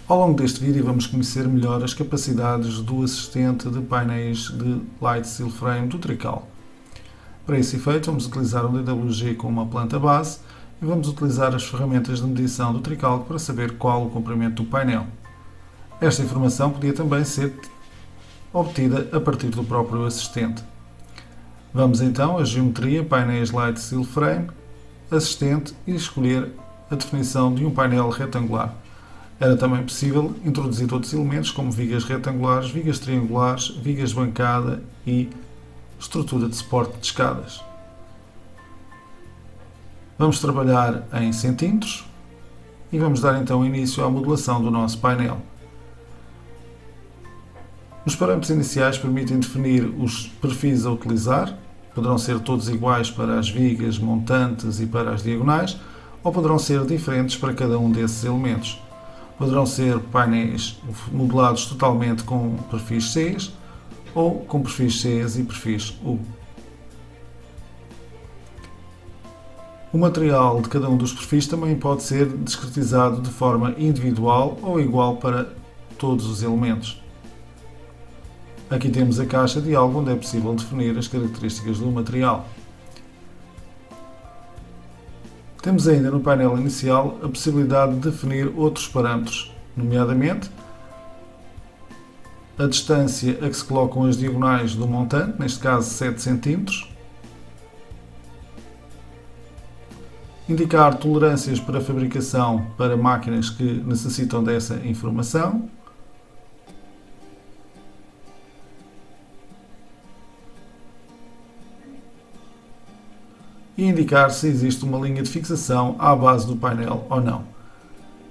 Ao longo deste vídeo vamos conhecer melhor as capacidades do assistente de painéis de Light Steel Frame do Trical. Para esse efeito vamos utilizar um DWG com uma planta base e vamos utilizar as ferramentas de medição do Trical para saber qual o comprimento do painel. Esta informação podia também ser obtida a partir do próprio assistente. Vamos então a Geometria, Painéis Light Steel Frame, Assistente e escolher a definição de um painel retangular. Era também possível introduzir outros elementos como vigas retangulares, vigas triangulares, vigas de bancada e estrutura de suporte de escadas. Vamos trabalhar em centímetros e vamos dar então início à modelação do nosso painel. Os parâmetros iniciais permitem definir os perfis a utilizar, poderão ser todos iguais para as vigas montantes e para as diagonais, ou poderão ser diferentes para cada um desses elementos. Poderão ser painéis modelados totalmente com perfis Cs ou com perfis Cs e perfis U. O material de cada um dos perfis também pode ser discretizado de forma individual ou igual para todos os elementos. Aqui temos a caixa de diálogo onde é possível definir as características do material. Temos ainda no painel inicial a possibilidade de definir outros parâmetros, nomeadamente a distância a que se colocam as diagonais do montante, neste caso 7 cm, indicar tolerâncias para fabricação para máquinas que necessitam dessa informação, e indicar se existe uma linha de fixação à base do painel ou não.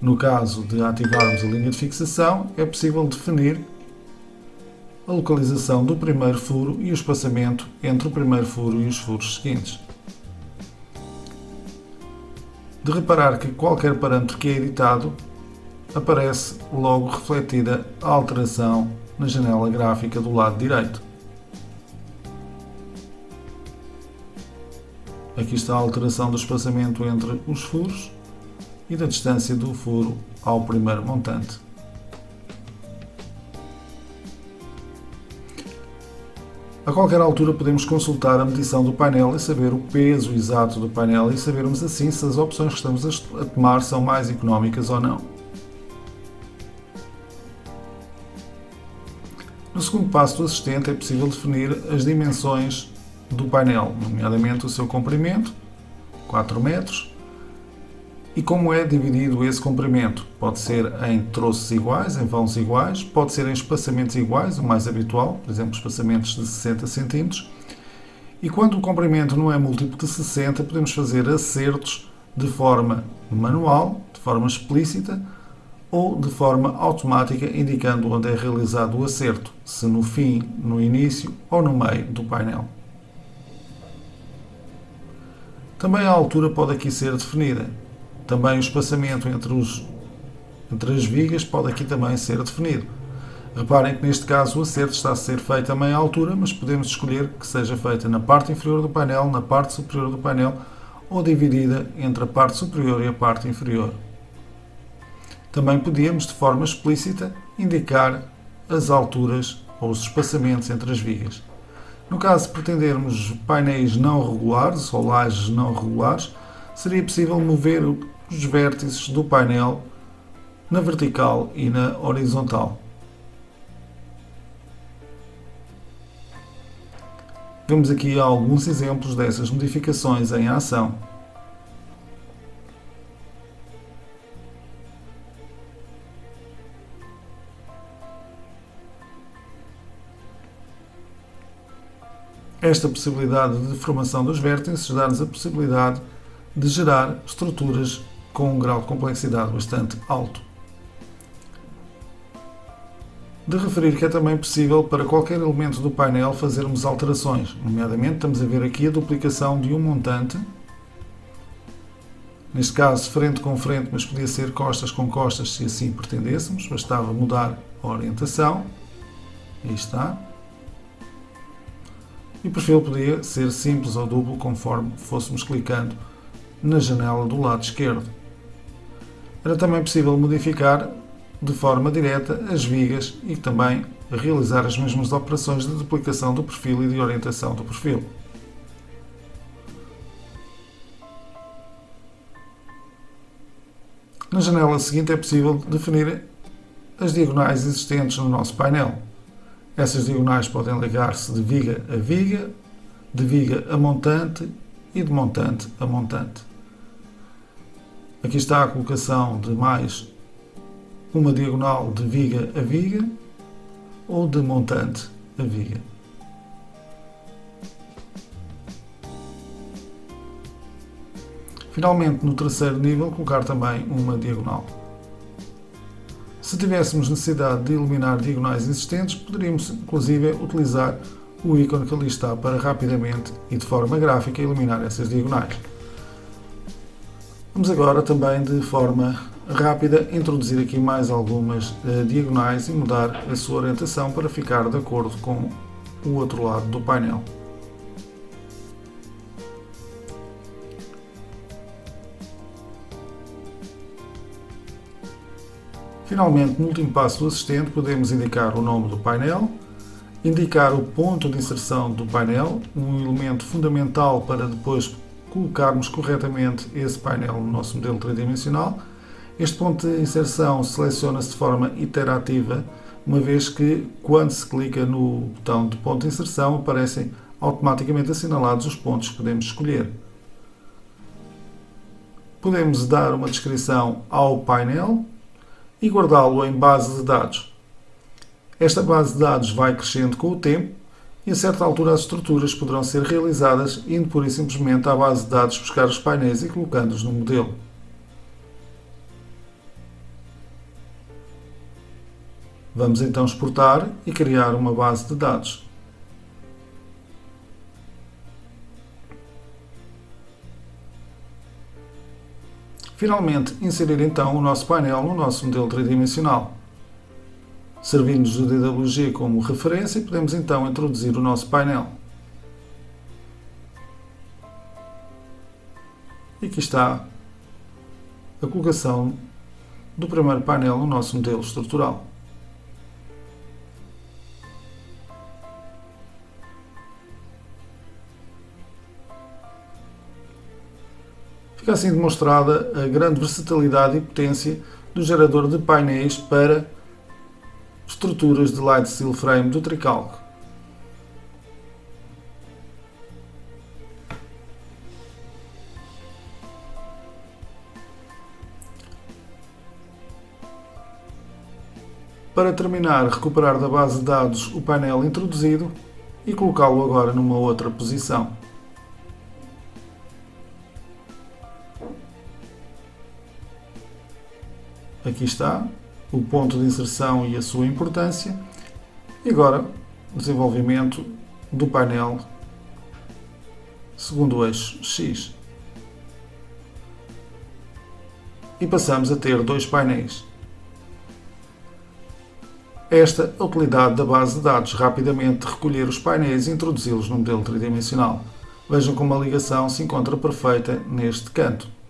No caso de ativarmos a linha de fixação, é possível definir a localização do primeiro furo e o espaçamento entre o primeiro furo e os furos seguintes. De reparar que qualquer parâmetro que é editado, aparece logo refletida a alteração na janela gráfica do lado direito. Aqui está a alteração do espaçamento entre os furos e da distância do furo ao primeiro montante. A qualquer altura podemos consultar a medição do painel e saber o peso exato do painel e sabermos assim se as opções que estamos a tomar são mais económicas ou não. No segundo passo do assistente é possível definir as dimensões do painel, nomeadamente o seu comprimento, 4 metros, e como é dividido esse comprimento. Pode ser em troços iguais, em vãos iguais, pode ser em espaçamentos iguais, o mais habitual, por exemplo, espaçamentos de 60 cm, e quando o comprimento não é múltiplo de 60, podemos fazer acertos de forma manual, de forma explícita, ou de forma automática, indicando onde é realizado o acerto, se no fim, no início ou no meio do painel. Também a altura pode aqui ser definida. Também o espaçamento entre as vigas pode aqui também ser definido. Reparem que neste caso o acerto está a ser feito a meia altura, mas podemos escolher que seja feita na parte inferior do painel, na parte superior do painel ou dividida entre a parte superior e a parte inferior. Também podíamos, de forma explícita, indicar as alturas ou os espaçamentos entre as vigas. No caso de pretendermos painéis não regulares ou lajes não regulares, seria possível mover os vértices do painel na vertical e na horizontal. Vemos aqui alguns exemplos dessas modificações em ação. Esta possibilidade de deformação dos vértices dá-nos a possibilidade de gerar estruturas com um grau de complexidade bastante alto. De referir que é também possível para qualquer elemento do painel fazermos alterações, nomeadamente estamos a ver aqui a duplicação de um montante, neste caso frente com frente, mas podia ser costas com costas se assim pretendêssemos, bastava mudar a orientação, aí está. E o perfil podia ser simples ou duplo conforme fôssemos clicando na janela do lado esquerdo. Era também possível modificar de forma direta as vigas e também realizar as mesmas operações de duplicação do perfil e de orientação do perfil. Na janela seguinte é possível definir as diagonais existentes no nosso painel. Essas diagonais podem ligar-se de viga a viga, de viga a montante e de montante a montante. Aqui está a colocação de mais uma diagonal de viga a viga ou de montante a viga. Finalmente, no terceiro nível, colocar também uma diagonal. Se tivéssemos necessidade de eliminar diagonais existentes, poderíamos inclusive utilizar o ícone que ali está para rapidamente e de forma gráfica eliminar essas diagonais. Vamos agora também de forma rápida introduzir aqui mais algumas diagonais e mudar a sua orientação para ficar de acordo com o outro lado do painel. Finalmente, no último passo do assistente, podemos indicar o nome do painel, indicar o ponto de inserção do painel, um elemento fundamental para depois colocarmos corretamente esse painel no nosso modelo tridimensional. Este ponto de inserção seleciona-se de forma iterativa, uma vez que, quando se clica no botão de ponto de inserção, aparecem automaticamente assinalados os pontos que podemos escolher. Podemos dar uma descrição ao painel e guardá-lo em base de dados. Esta base de dados vai crescendo com o tempo e a certa altura as estruturas poderão ser realizadas indo pura e simplesmente à base de dados buscar os painéis e colocando-os no modelo. Vamos então exportar e criar uma base de dados. Finalmente, inserir então o nosso painel no nosso modelo tridimensional. Servindo-nos o DWG como referência, podemos então introduzir o nosso painel. E aqui está a colocação do primeiro painel no nosso modelo estrutural. Fica assim demonstrada a grande versatilidade e potência do gerador de painéis para estruturas de Light Steel Frame do Tricalc. Para terminar, recuperar da base de dados o painel introduzido e colocá-lo agora numa outra posição. Aqui está o ponto de inserção e a sua importância. E agora, o desenvolvimento do painel segundo o eixo X. E passamos a ter dois painéis. Esta é a utilidade da base de dados, rapidamente recolher os painéis e introduzi-los no modelo tridimensional. Vejam como a ligação se encontra perfeita neste canto.